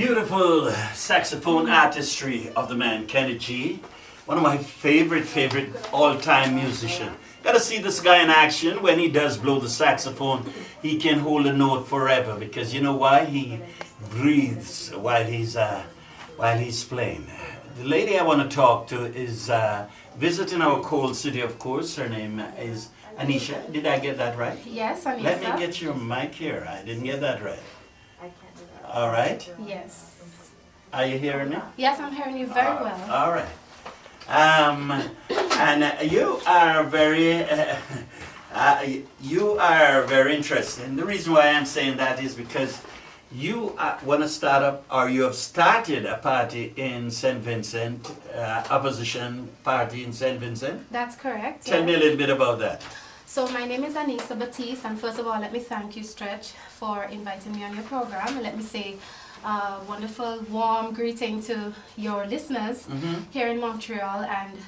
Beautiful saxophone artistry of the man Kenny G. One of my favorite all-time musicians. Gotta see this guy in action. When he does blow the saxophone, he can hold a note forever, because you know why? He breathes while he's playing. The lady I want to talk to is visiting our cold city, of course. Her name is Anesia. Did I get that right? Yes, Anesia. Let me get your mic here. I didn't get that right. I can't do that. All right. Yes. Are you hearing me? Yes, I'm hearing you very well. All right. And you are very interesting. The reason why I'm saying that is because you want to start up, or you have started a party in St. Vincent, opposition party in St. Vincent. That's correct. Tell me a little bit about that. So my name is Anesia Baptiste, and first of all, let me thank you, Stretch, for inviting me on your program. And let me say a wonderful, warm greeting to your listeners here in Montreal and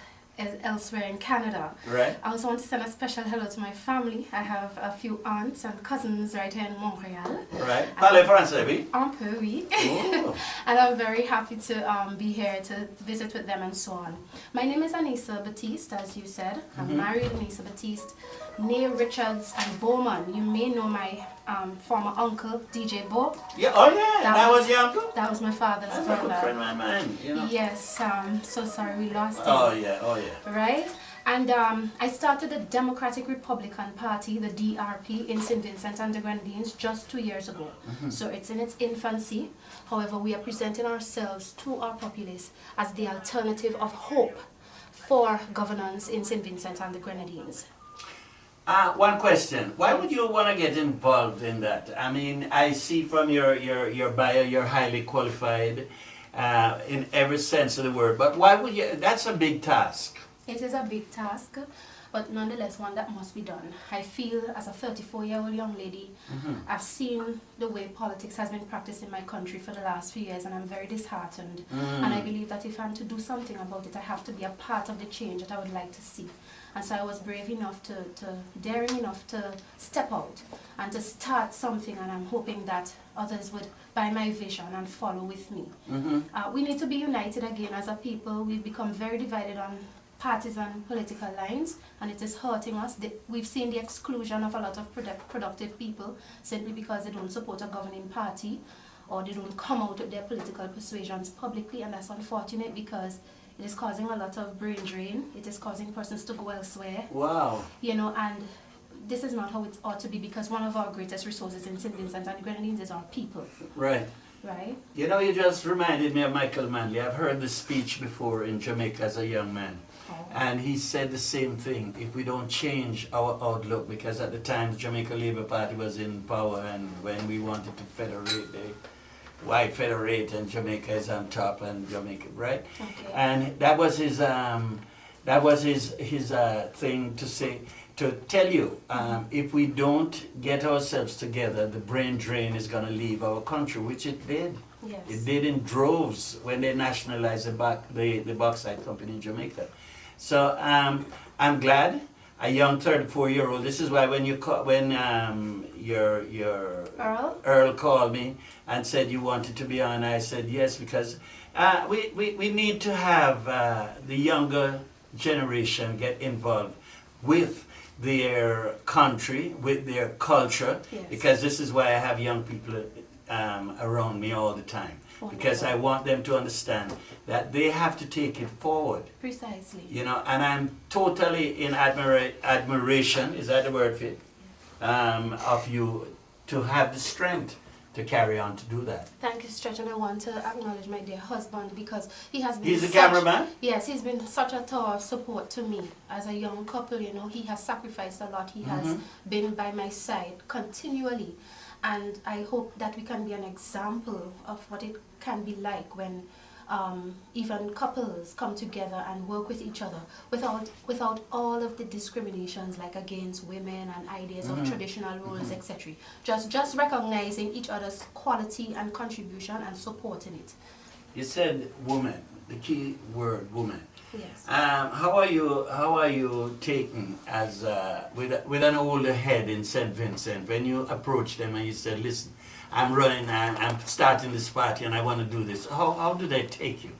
elsewhere in Canada. Right. I also want to send a special hello to my family. I have a few aunts and cousins right here in Montreal. Right. Parlez français, oui? Un peu, oui. Oh. And I'm very happy to be here to visit with them and so on. My name is Anesia Baptiste, as you said. I'm married, Anesia Baptiste, near Richards and Bowman. You may know my former uncle, DJ Bo. Yeah. Oh yeah. That was your uncle? That was my father's That's brother. a good friend of mine, you know. Yes. So sorry we lost him. Oh yeah. Oh yeah. Right? And I started the Democratic Republican Party, the DRP, in St. Vincent and the Grenadines just 2 years ago. So it's in its infancy. However, we are presenting ourselves to our populace as the alternative of hope for governance in St. Vincent and the Grenadines. One question. Why would you want to get involved in that? I mean, I see from your bio you're highly qualified in every sense of the word. But why would you? That's a big task. It is a big task, but nonetheless one that must be done. I feel as a 34-year-old young lady, I've seen the way politics has been practiced in my country for the last few years, and I'm very disheartened. And I believe that if I'm to do something about it, I have to be a part of the change that I would like to see. And so I was brave enough daring enough to step out and to start something, and I'm hoping that others would buy my vision and follow with me. We need to be united again as a people. We've become very divided on partisan political lines, and it is hurting us. We've seen the exclusion of a lot of productive people simply because they don't support a governing party or they don't come out with their political persuasions publicly, and that's unfortunate because it is causing a lot of brain drain. It is causing persons to go elsewhere. Wow. You know, and this is not how it ought to be, because one of our greatest resources in St. Vincent and the Grenadines is our people. Right. Right? You know, you just reminded me of Michael Manley. I've heard this speech before in Jamaica as a young man. And he said the same thing. If we don't change our outlook, because at the time the Jamaica Labour Party was in power, and when we wanted to federate, why federate, and Jamaica is on top, and Jamaica, right? Okay. And that was his thing to say, to tell you, if we don't get ourselves together, the brain drain is going to leave our country, which it did. Yes. It did in droves when they nationalized the bauxite company in Jamaica. So I'm glad, a young 34-year-old. This is why when your Earl called me and said you wanted to be on, I said yes, because we need to have the younger generation get involved with their country, with their culture, because this is why I have young people around me all the time. Because I want them to understand that they have to take it forward. Precisely. You know, and I'm totally in admiration, is that the word for it, of you to have the strength to carry on to do that. Thank you, Stretch, and I want to acknowledge my dear husband, because he has been He's the cameraman? Yes, he's been such a tower of support to me as a young couple. You know, he has sacrificed a lot. He has been by my side continually. And I hope that we can be an example of what it can be like when even couples come together and work with each other without all of the discriminations, like against women and ideas of traditional roles, etc. Just recognizing each other's quality and contribution and supporting it. You said woman, the key word woman. Yes. How are you taken as with an older head in St. Vincent when you approach them and you said, listen, I'm running, I'm starting this party and I want to do this? How do they take you?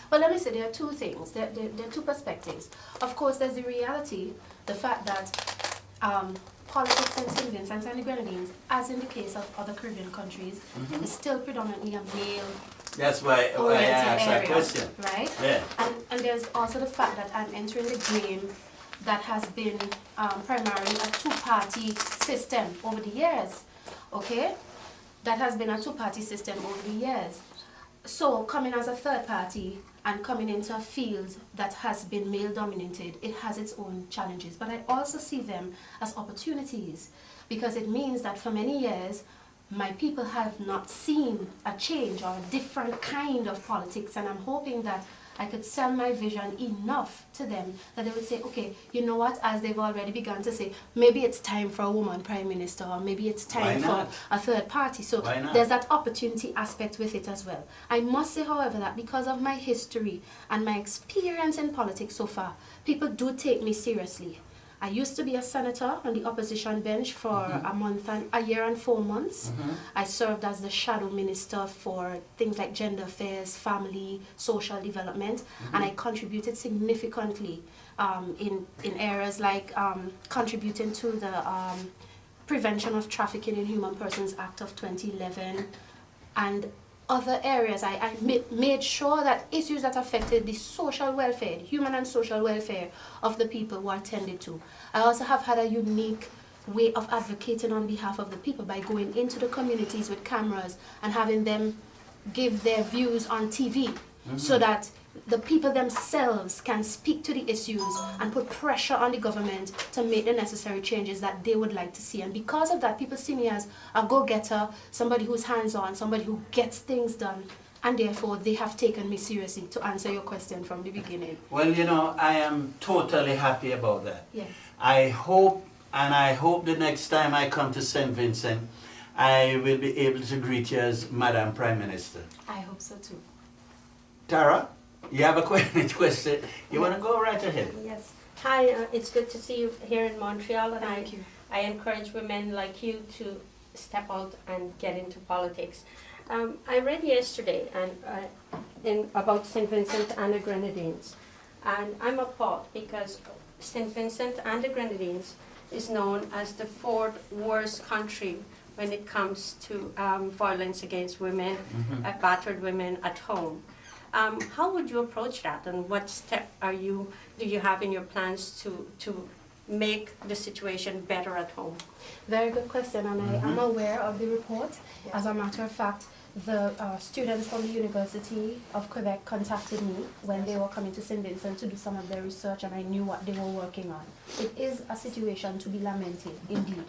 Well, let me say there are two things. There are two perspectives. Of course, there's the reality, the fact that politics in St. Vincent and the Grenadines, as in the case of other Caribbean countries, is still predominantly a male. That's why I asked that question. Right? Yeah. And there's also the fact that I'm entering the game that has been primarily a two-party system over the years. Okay? That has been a two-party system over the years. So coming as a third party and coming into a field that has been male-dominated, it has its own challenges. But I also see them as opportunities, because it means that for many years, my people have not seen a change or a different kind of politics, and I'm hoping that I could sell my vision enough to them that they would say, okay, you know what, as they've already begun to say, maybe it's time for a woman prime minister, or maybe it's time for a third party. So there's that opportunity aspect with it as well. I must say, however, that because of my history and my experience in politics so far, people do take me seriously. I used to be a senator on the opposition bench for a year and 4 months. I served as the shadow minister for things like gender affairs, family, social development, and I contributed significantly in areas like contributing to the Prevention of Trafficking in Human Persons Act of 2011 and other areas. I made sure that issues that affected the social welfare, human and social welfare of the people were attended to. I also have had a unique way of advocating on behalf of the people by going into the communities with cameras and having them give their views on TV so that the people themselves can speak to the issues and put pressure on the government to make the necessary changes that they would like to see. And because of that, people see me as a go-getter, somebody who's hands-on, somebody who gets things done, and therefore they have taken me seriously, to answer your question from the beginning. Well, you know, I am totally happy about that. Yes. I hope the next time I come to St. Vincent, I will be able to greet you as Madam Prime Minister. I hope so too. Tara? You have a question? You want to go right ahead? Yes. Hi, it's good to see you here in Montreal, and Thank you. I encourage women like you to step out and get into politics. I read yesterday about St. Vincent and the Grenadines, and I'm appalled because St. Vincent and the Grenadines is known as the fourth worst country when it comes to violence against women, battered women at home. How would you approach that, and what step do you have in your plans to make the situation better at home? Very good question, and I am aware of the report. Yes. As a matter of fact, the students from the University of Quebec contacted me when they were coming to St. Vincent to do some of their research, and I knew what they were working on. It is a situation to be lamented, indeed.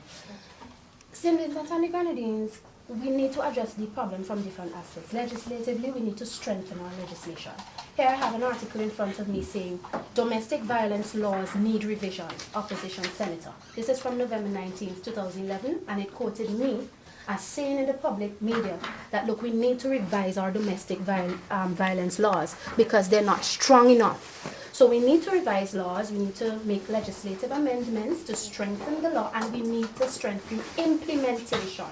St. Vincent and the Grenadines, we need to address the problem from different aspects. Legislatively, we need to strengthen our legislation. Here I have an article in front of me saying, domestic violence laws need revision, opposition senator. This is from November 19th, 2011, and it quoted me as saying in the public media that, look, we need to revise our domestic violence laws because they're not strong enough. So we need to revise laws, we need to make legislative amendments to strengthen the law, and we need to strengthen implementation.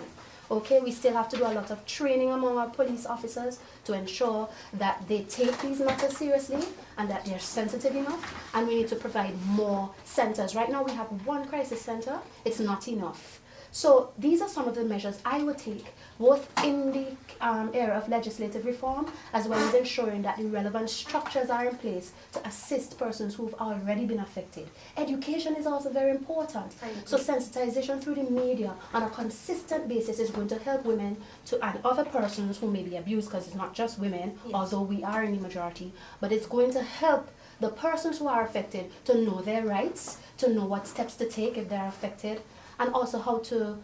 Okay, we still have to do a lot of training among our police officers to ensure that they take these matters seriously and that they're sensitive enough, and we need to provide more centers. Right now we have one crisis center, it's not enough. So these are some of the measures I would take, both in the area of legislative reform, as well as ensuring that the relevant structures are in place to assist persons who've already been affected. Education is also very important. So sensitization through the media on a consistent basis is going to help women and other persons who may be abused, because it's not just women, yes, although we are in the majority, but it's going to help the persons who are affected to know their rights, to know what steps to take if they're affected, and also how to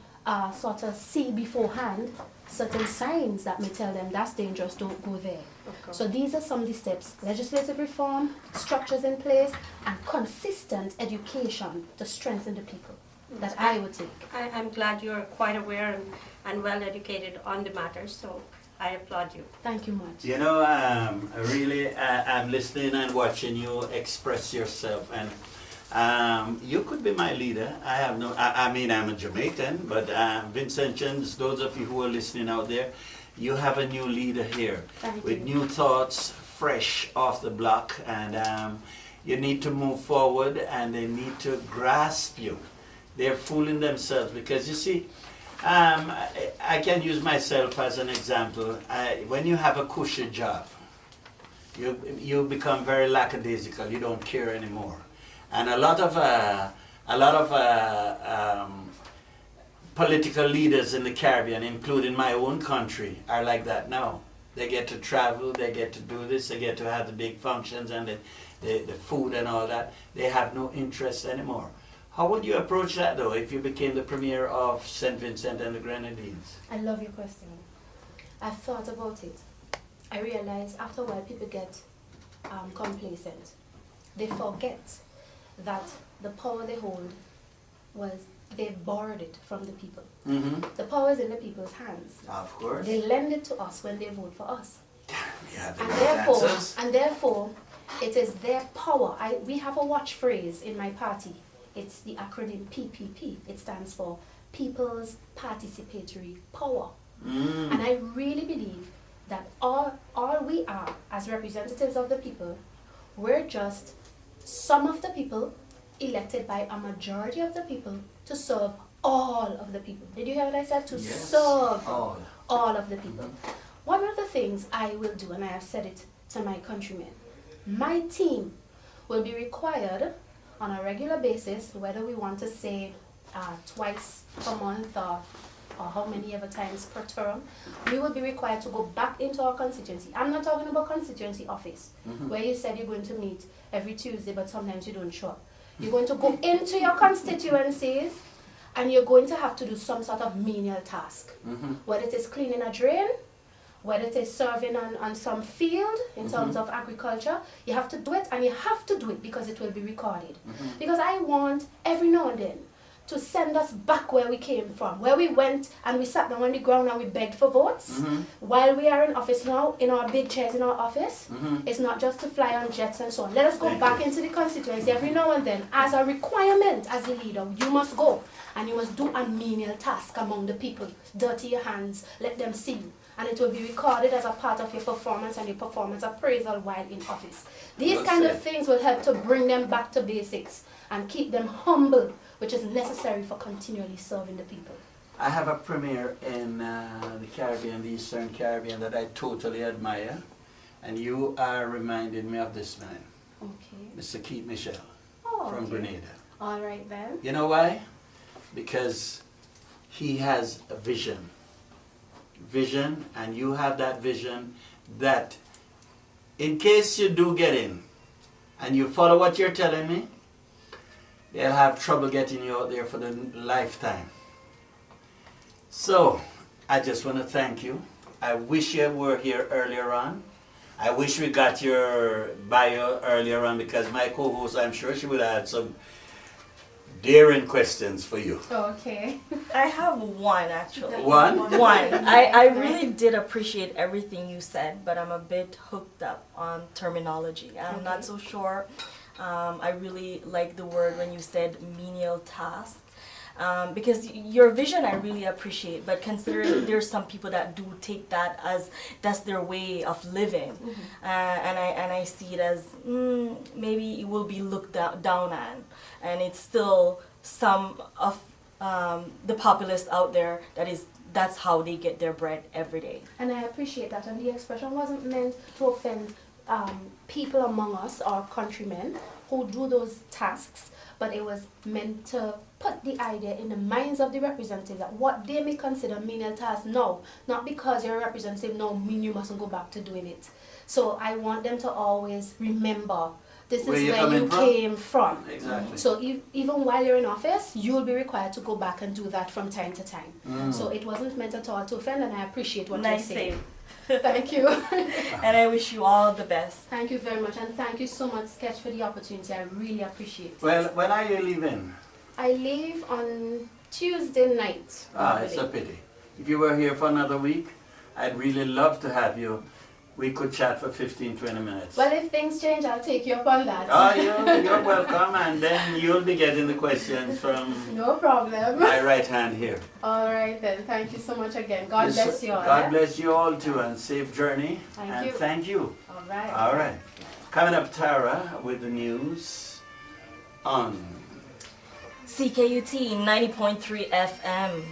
sort of see beforehand certain signs that may tell them that's dangerous, don't go there. Okay. So these are some of the steps: legislative reform, structures in place, and consistent education to strengthen the people that I would take. I'm glad you're quite aware and well educated on the matter, so I applaud you. Thank you much. You know, really, I'm listening and watching you express yourself, and you could be my leader. I have no, I mean, I'm a Jamaican, but Vincentians, those of you who are listening out there, you have a new leader here with new thoughts, fresh off the block, and you need to move forward, and they need to grasp you. They're fooling themselves because, you see, I can use myself as an example. When you have a cushy job, you become very lackadaisical. You don't care anymore, and a lot of political leaders in the Caribbean, including my own country, are like that now. They get to travel, they get to do this, they get to have the big functions and the food and all that. They have no interest anymore. How would you approach that, though, if you became the premier of St. Vincent and the Grenadines? I love your question. I've thought about it. I realize after a while people get complacent. They forget that the power they hold they borrowed it from the people. Mm-hmm. The power is in the people's hands. Of course. They lend it to us when they vote for us. Yeah, And therefore, it is their power. We have a watch phrase in my party. It's the acronym PPP. It stands for People's Participatory Power. Mm. And I really believe that all we are as representatives of the people, we're just some of the people elected by a majority of the people to serve all of the people. Did you hear what I said? To serve all of the people. One of the things I will do, and I have said it to my countrymen, my team will be required on a regular basis, whether we want to say twice per month or how many ever times per term, we will be required to go back into our constituency. I'm not talking about constituency office, where you said you're going to meet every Tuesday, but sometimes you don't show up. You're going to go into your constituencies, and you're going to have to do some sort of menial task, whether it is cleaning a drain, whether it is serving on some field in terms of agriculture. You have to do it, and you have to do it because it will be recorded. Because I want every now and then to send us back where we came from, where we went and we sat down on the ground and we begged for votes. While we are in office now, in our big chairs in our office, it's not just to fly on jets and so on. Let us go back into the constituency every now and then. As a requirement, as a leader, you must go and you must do a menial task among the people. Dirty your hands, let them see you. And it will be recorded as a part of your performance and your performance appraisal while in office. These kind of things will help to bring them back to basics and keep them humble, which is necessary for continually serving the people. I have a premier in the Caribbean, the Eastern Caribbean, that I totally admire, and you are reminding me of this man, Mr. Keith Michel from Grenada. All right then. You know why? Because he has a vision, and you have that vision that in case you do get in and you follow what you're telling me, they'll have trouble getting you out there for the lifetime. So, I just want to thank you. I wish you were here earlier on. I wish we got your bio earlier on, because my co-host, I'm sure she would have had some daring questions for you. Okay. I have one, actually. One? One. I really did appreciate everything you said, but I'm a bit hooked up on terminology. I'm not so sure. I really like the word when you said menial task. Because your vision I really appreciate, but considering there's some people that do take that as that's their way of living, and I see it as maybe it will be looked down on, and it's still some of the populace out there that's how they get their bread every day. And I appreciate that, and the expression wasn't meant to offend people among us, our countrymen, who do those tasks, but it was meant to put the idea in the minds of the representative that what they may consider menial tasks, no, not because you're a representative, no, mean you mustn't go back to doing it. So I want them to always remember this is where you came from. Exactly. So even while you're in office, you'll be required to go back and do that from time to time. So it wasn't meant at all to offend, and I appreciate what you're saying. Thank you. And I wish you all the best. Thank you very much, and thank you so much, Sketch, for the opportunity. I really appreciate it. Well, when are you leaving? I leave on Tuesday night. It's a pity. If you were here for another week, I'd really love to have you. We could chat for 15, 20 minutes. Well, if things change, I'll take you up on that. Oh, you're welcome, and then you'll be getting the questions from No problem. my right hand here. All right then. Thank you so much again. God Yes, bless you all. God bless you all too, and safe journey. Thank you. Thank you. All right. All right. Coming up, Tara, with the news on CKUT 90.3 FM.